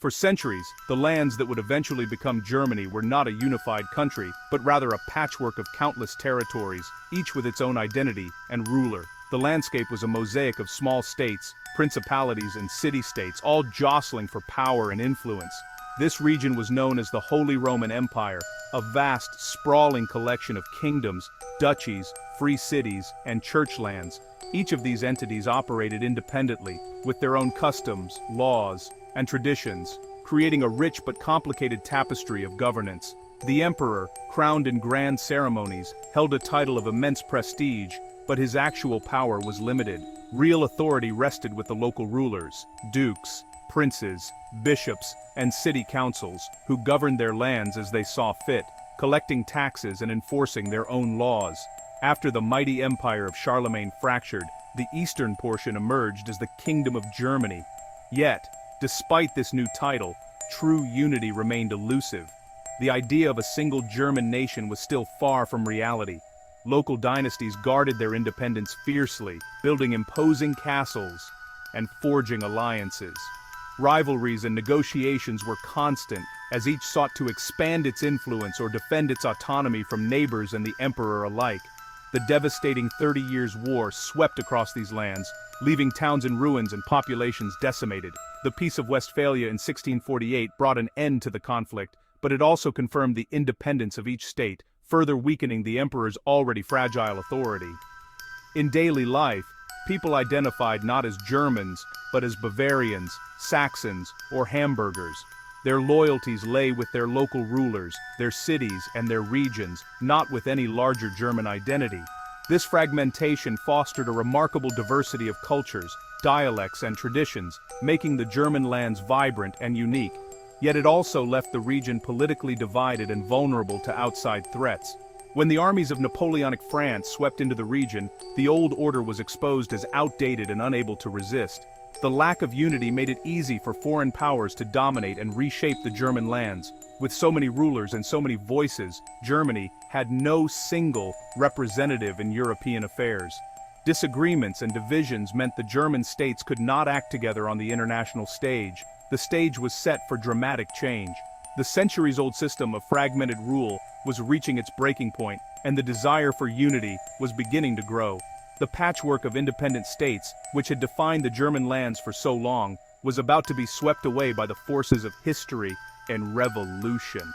For centuries, the lands that would eventually become Germany were not a unified country, but rather a patchwork of countless territories, each with its own identity and ruler. The landscape was a mosaic of small states, principalities and city-states, all jostling for power and influence. This region was known as the Holy Roman Empire, a vast, sprawling collection of kingdoms, duchies, free cities, and church lands. Each of these entities operated independently, with their own customs, laws, and traditions, creating a rich but complicated tapestry of governance. The emperor, crowned in grand ceremonies, held a title of immense prestige, but his actual power was limited. Real authority rested with the local rulers, dukes, princes, bishops, and city councils, who governed their lands as they saw fit, collecting taxes and enforcing their own laws. After the mighty empire of Charlemagne fractured, the eastern portion emerged as the Kingdom of Germany. Yet, despite this new title, true unity remained elusive. The idea of a single German nation was still far from reality. Local dynasties guarded their independence fiercely, building imposing castles and forging alliances. Rivalries and negotiations were constant, as each sought to expand its influence or defend its autonomy from neighbors and the emperor alike. The devastating 30 Years' War swept across these lands, leaving towns in ruins and populations decimated. The Peace of Westphalia in 1648 brought an end to the conflict, but it also confirmed the independence of each state, further weakening the emperor's already fragile authority. In daily life, people identified not as Germans, but as Bavarians, Saxons, or Hamburgers. Their loyalties lay with their local rulers, their cities, and their regions, not with any larger German identity. This fragmentation fostered a remarkable diversity of cultures, dialects, and traditions, making the German lands vibrant and unique. Yet it also left the region politically divided and vulnerable to outside threats. When the armies of Napoleonic France swept into the region, the old order was exposed as outdated and unable to resist. The lack of unity made it easy for foreign powers to dominate and reshape the German lands. With so many rulers and so many voices, Germany had no single representative in European affairs. Disagreements and divisions meant the German states could not act together on the international stage. The stage was set for dramatic change. The centuries-old system of fragmented rule was reaching its breaking point, and the desire for unity was beginning to grow. The patchwork of independent states, which had defined the German lands for so long, was about to be swept away by the forces of history and revolution.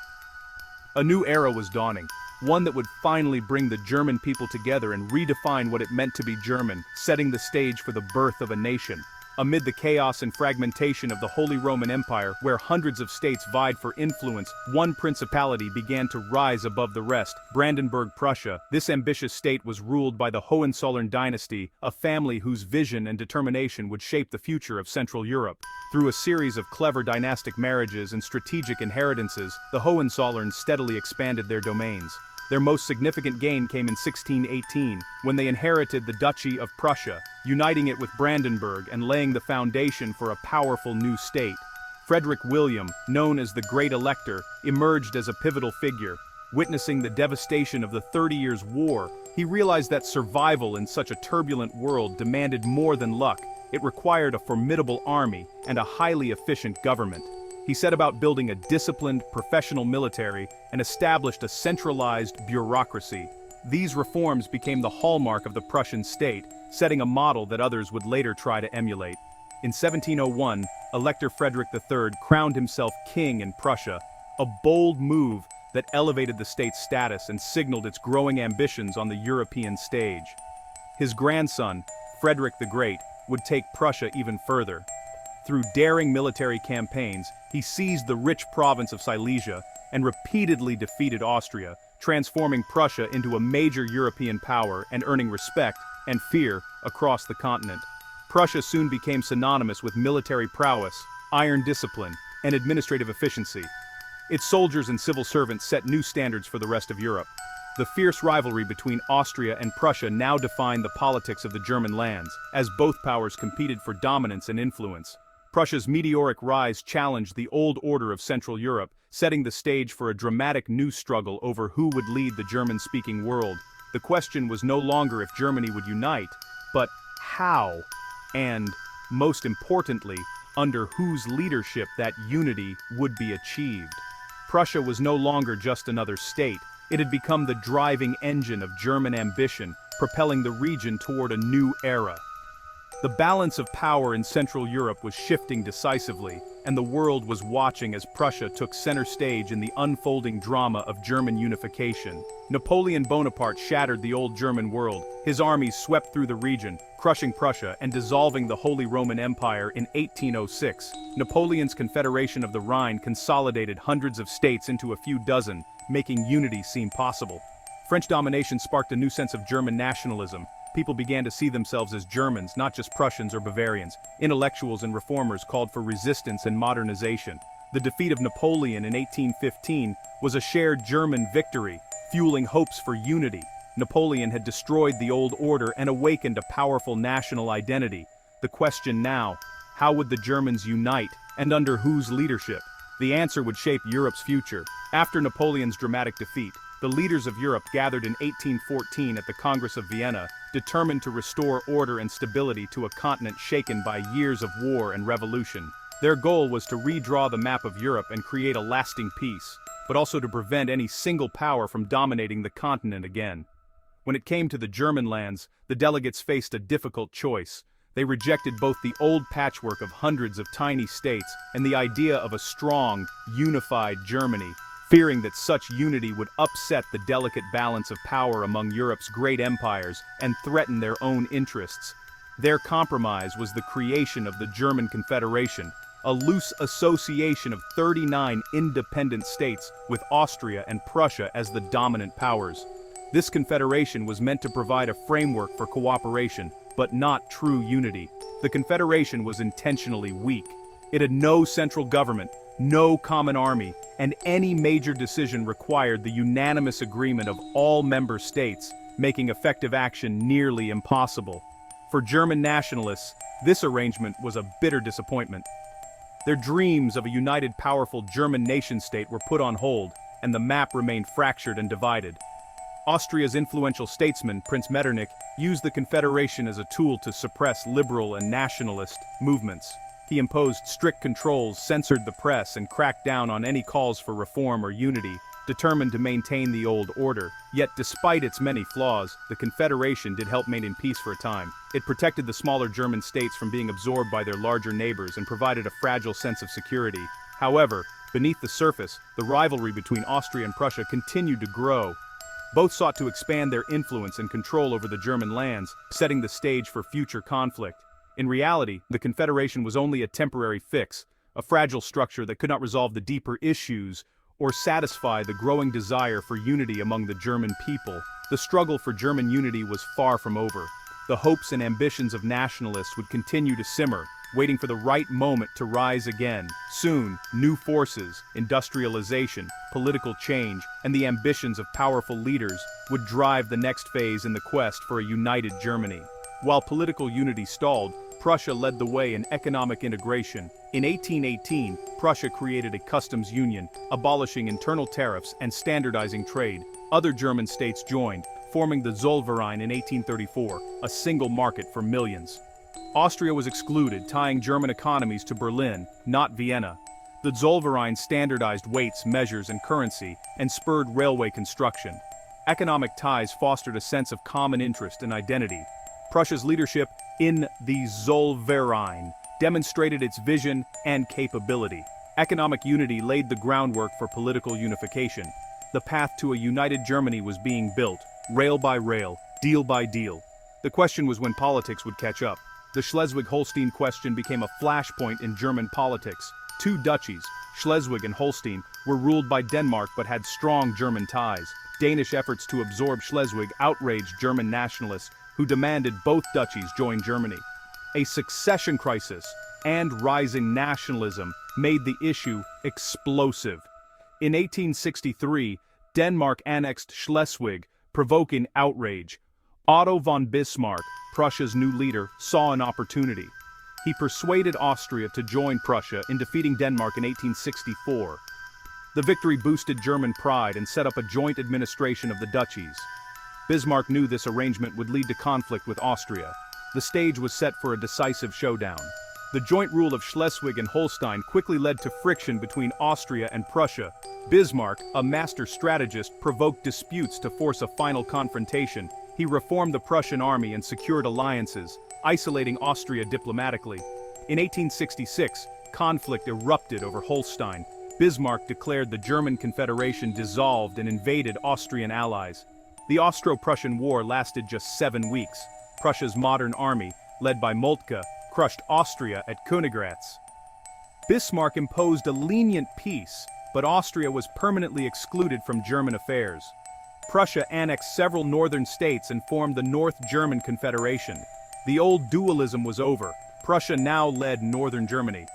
A new era was dawning, one that would finally bring the German people together and redefine what it meant to be German, setting the stage for the birth of a nation. Amid the chaos and fragmentation of the Holy Roman Empire, where hundreds of states vied for influence, one principality began to rise above the rest, Brandenburg, Prussia. This ambitious state was ruled by the Hohenzollern dynasty, a family whose vision and determination would shape the future of Central Europe. Through a series of clever dynastic marriages and strategic inheritances, the Hohenzollerns steadily expanded their domains. Their most significant gain came in 1618, when they inherited the Duchy of Prussia, uniting it with Brandenburg and laying the foundation for a powerful new state. Frederick William, known as the Great Elector, emerged as a pivotal figure. Witnessing the devastation of the 30 Years' War, he realized that survival in such a turbulent world demanded more than luck. It required a formidable army and a highly efficient government. He set about building a disciplined, professional military and established a centralized bureaucracy. These reforms became the hallmark of the Prussian state, setting a model that others would later try to emulate. In 1701, Elector Frederick III crowned himself king in Prussia, a bold move that elevated the state's status and signaled its growing ambitions on the European stage. His grandson, Frederick the Great, would take Prussia even further. Through daring military campaigns, he seized the rich province of Silesia and repeatedly defeated Austria, transforming Prussia into a major European power and earning respect and fear across the continent. Prussia soon became synonymous with military prowess, iron discipline, and administrative efficiency. Its soldiers and civil servants set new standards for the rest of Europe. The fierce rivalry between Austria and Prussia now defined the politics of the German lands, as both powers competed for dominance and influence. Prussia's meteoric rise challenged the old order of Central Europe, setting the stage for a dramatic new struggle over who would lead the German-speaking world. The question was no longer if Germany would unite, but how? And, most importantly, under whose leadership that unity would be achieved. Prussia was no longer just another state, it had become the driving engine of German ambition, propelling the region toward a new era. The balance of power in Central Europe was shifting decisively, and the world was watching as Prussia took center stage in the unfolding drama of German unification. Napoleon Bonaparte shattered the old German world, his armies swept through the region, crushing Prussia and dissolving the Holy Roman Empire in 1806. Napoleon's Confederation of the Rhine consolidated hundreds of states into a few dozen, making unity seem possible. French domination sparked a new sense of German nationalism. People began to see themselves as Germans, not just Prussians or Bavarians. Intellectuals and reformers called for resistance and modernization. The defeat of Napoleon in 1815 was a shared German victory, fueling hopes for unity. Napoleon had destroyed the old order and awakened a powerful national identity. The question now, how would the Germans unite, and under whose leadership? The answer would shape Europe's future. After Napoleon's dramatic defeat, the leaders of Europe gathered in 1814 at the Congress of Vienna, determined to restore order and stability to a continent shaken by years of war and revolution. Their goal was to redraw the map of Europe and create a lasting peace, but also to prevent any single power from dominating the continent again. When it came to the German lands, the delegates faced a difficult choice. They rejected both the old patchwork of hundreds of tiny states and the idea of a strong, unified Germany, fearing that such unity would upset the delicate balance of power among Europe's great empires and threaten their own interests. Their compromise was the creation of the German Confederation, a loose association of 39 independent states with Austria and Prussia as the dominant powers. This confederation was meant to provide a framework for cooperation, but not true unity. The Confederation was intentionally weak. It had no central government, no common army, and any major decision required the unanimous agreement of all member states, making effective action nearly impossible. For German nationalists, this arrangement was a bitter disappointment. Their dreams of a united, powerful German nation-state were put on hold, and the map remained fractured and divided. Austria's influential statesman, Prince Metternich, used the Confederation as a tool to suppress liberal and nationalist movements. He imposed strict controls, censored the press, and cracked down on any calls for reform or unity, determined to maintain the old order. Yet despite its many flaws, the Confederation did help maintain peace for a time. It protected the smaller German states from being absorbed by their larger neighbors and provided a fragile sense of security. However, beneath the surface, the rivalry between Austria and Prussia continued to grow. Both sought to expand their influence and control over the German lands, setting the stage for future conflict. In reality, the Confederation was only a temporary fix, a fragile structure that could not resolve the deeper issues or satisfy the growing desire for unity among the German people. The struggle for German unity was far from over. The hopes and ambitions of nationalists would continue to simmer, waiting for the right moment to rise again. Soon, new forces, industrialization, political change, and the ambitions of powerful leaders would drive the next phase in the quest for a united Germany. While political unity stalled, Prussia led the way in economic integration. In 1818, Prussia created a customs union, abolishing internal tariffs and standardizing trade. Other German states joined, forming the Zollverein in 1834, a single market for millions. Austria was excluded, tying German economies to Berlin, not Vienna. The Zollverein standardized weights, measures, and currency, and spurred railway construction. Economic ties fostered a sense of common interest and identity. Prussia's leadership in the Zollverein demonstrated its vision and capability. Economic unity laid the groundwork for political unification. The path to a united Germany was being built, rail by rail, deal by deal. The question was when politics would catch up. The Schleswig-Holstein question became a flashpoint in German politics. Two duchies, Schleswig and Holstein, were ruled by Denmark but had strong German ties. Danish efforts to absorb Schleswig outraged German nationalists who demanded both duchies join Germany. A succession crisis and rising nationalism made the issue explosive. In 1863, Denmark annexed Schleswig, provoking outrage. Otto von Bismarck, Prussia's new leader, saw an opportunity. He persuaded Austria to join Prussia in defeating Denmark in 1864. The victory boosted German pride and set up a joint administration of the duchies. Bismarck knew this arrangement would lead to conflict with Austria. The stage was set for a decisive showdown. The joint rule of Schleswig and Holstein quickly led to friction between Austria and Prussia. Bismarck, a master strategist, provoked disputes to force a final confrontation. He reformed the Prussian army and secured alliances, isolating Austria diplomatically. In 1866, conflict erupted over Holstein. Bismarck declared the German Confederation dissolved and invaded Austrian allies. The Austro-Prussian War lasted just 7 weeks. Prussia's modern army, led by Moltke, crushed Austria at Königgrätz. Bismarck imposed a lenient peace, but Austria was permanently excluded from German affairs. Prussia annexed several northern states and formed the North German Confederation. The old dualism was over. Prussia now led northern Germany.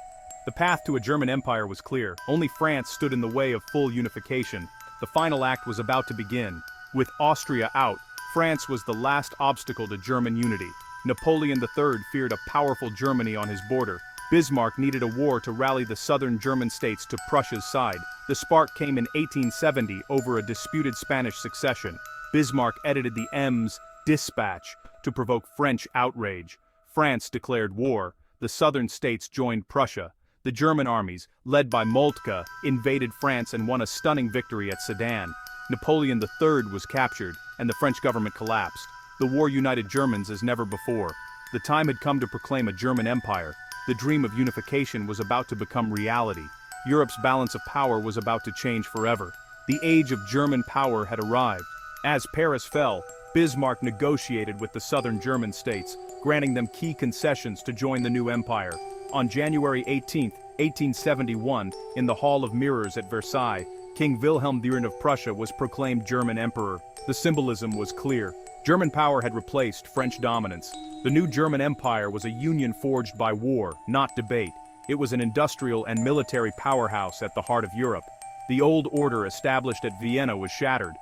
The path to a German empire was clear. Only France stood in the way of full unification. The final act was about to begin. With Austria out, France was the last obstacle to German unity. Napoleon III feared a powerful Germany on his border. Bismarck needed a war to rally the southern German states to Prussia's side. The spark came in 1870 over a disputed Spanish succession. Bismarck edited the Ems dispatch to provoke French outrage. France declared war. The southern states joined Prussia. The German armies, led by Moltke, invaded France and won a stunning victory at Sedan. Napoleon III was captured, and the French government collapsed. The war united Germans as never before. The time had come to proclaim a German empire. The dream of unification was about to become reality. Europe's balance of power was about to change forever. The age of German power had arrived. As Paris fell, Bismarck negotiated with the southern German states, granting them key concessions to join the new empire. On January 18, 1871, in the Hall of Mirrors at Versailles, King Wilhelm II of Prussia was proclaimed German emperor. The symbolism was clear. German power had replaced French dominance. The new German Empire was a union forged by war, not debate. It was an industrial and military powerhouse at the heart of Europe. The old order established at Vienna was shattered.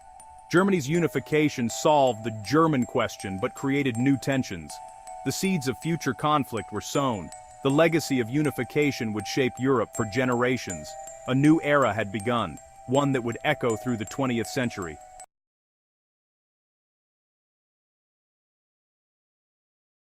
Germany's unification solved the German question but created new tensions. The seeds of future conflict were sown. The legacy of unification would shape Europe for generations. A new era had begun, one that would echo through the 20th century.